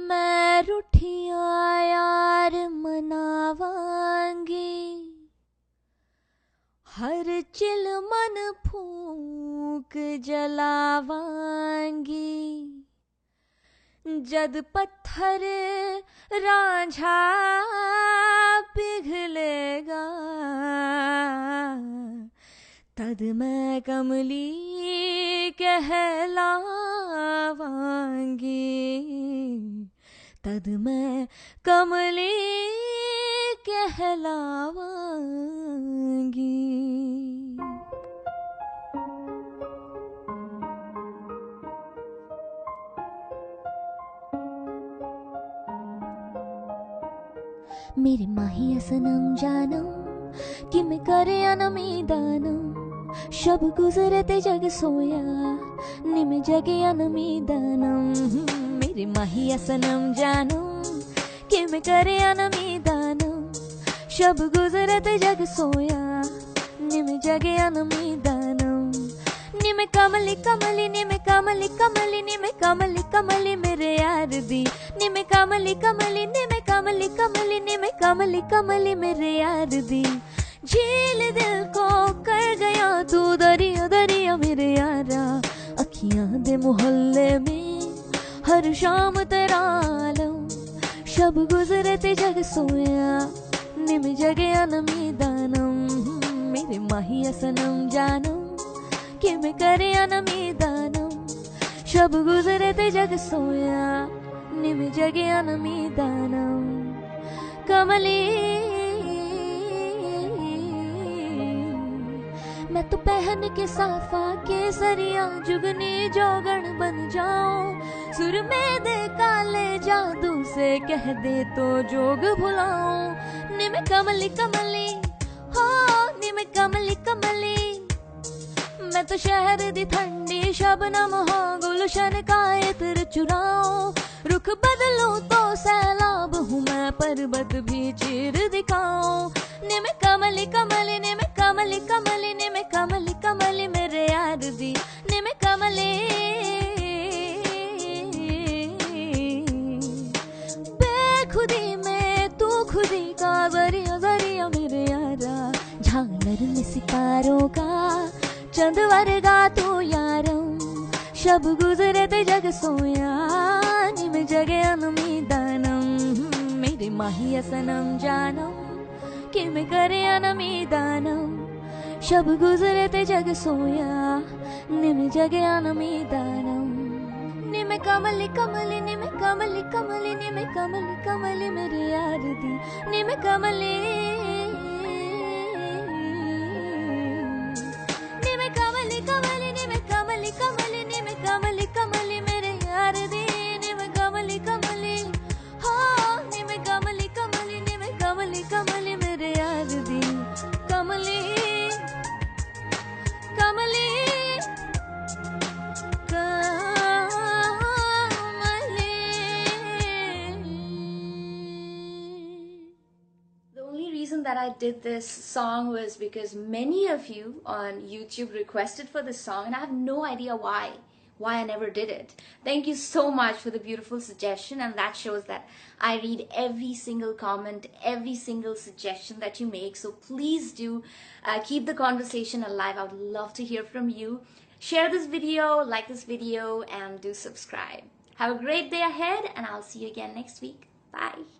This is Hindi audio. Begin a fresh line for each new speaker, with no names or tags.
मैं रूठिया यार मनावांगी, हर चिलमन फूंक जलावांगी। जद पत्थर रांझा पिघलेगा, तद मैं कमली कहलावांगी, तद मैं कमली कहलावांगी। मेरे माहिया सनम जानम कि मैं करे अनमीदानम, शब गुजरे ते जग सोया निम जगे अनमीदानम। मेरे माहिया सनम जानम कि मैं करे अनमीदानम, शब गुजरे ते जग सोया निम जगे अनमीदानम। निम कमली कमली निम कमली कमली निम कमली कमली मेरे यार दी, निम कमली कमली निम कमली कमली निम कमली कमली मेरे यार दी। झील दिल को कर गया तू दरिया दरिया मेरे यारा, अखियां दे मोहल्ले में हर शाम तेरा आलम, शब गुजरे ते जग सोया निम जगे अनमीदानम। मेरे माहिया सनम जानम कि मैं करे अनमीदानम, शब गुजरे ते जग सोया निम जगे अनमीदानम। कमली मैं तो पहन के साफा केसरिया जुगनी जोगण बन जाऊं, सुर में दे काले जादू से कह दे तो जोग भुलाऊं। निम कमली कमली हो निम कमली कमली, मैं तो शहर दी ठंडी शबनम हो गुलशन का इत्र चुराऊं। रुख बदलूं तो सैलाब हूँ मैं, पर्वत भी चीर दिखाऊं। निम कमली कमली निम कमली कमली निम कमली कमली मेरे यार दी, निम कमली बेखुदी में तू खुदी का जरिया जरिया मेरे यारा। झालर में सितारों का चंद वर्गा तू यारम, शब गुजरे ते जग सोया निम जगे अनमीदानम। मेरे माहिया सनम जानम कि मैं करे अनमीदानम, शब गुजरे ते जग सोया निम जगे अनमीदानम। निम कमली कमली निम कमली कमली निम कमली कमली मेरे यार दी, निम कमली कमली निम कमली कमली निम कमली कमली मेरे यार दी, निम कमली कमली हो निम कमली कमली निम कमली कमली मेरे यार दी। कमली कमली
That I did this song was because many of you on YouTube requested for this song, and I have no idea why I never did it. Thank you so much for the beautiful suggestion, and that shows that I read every single comment, every single suggestion that you make. So please do keep the conversation alive. I would love to hear from you. Share this video, like this video, and do subscribe. Have a great day ahead, and I'll see you again next week. Bye.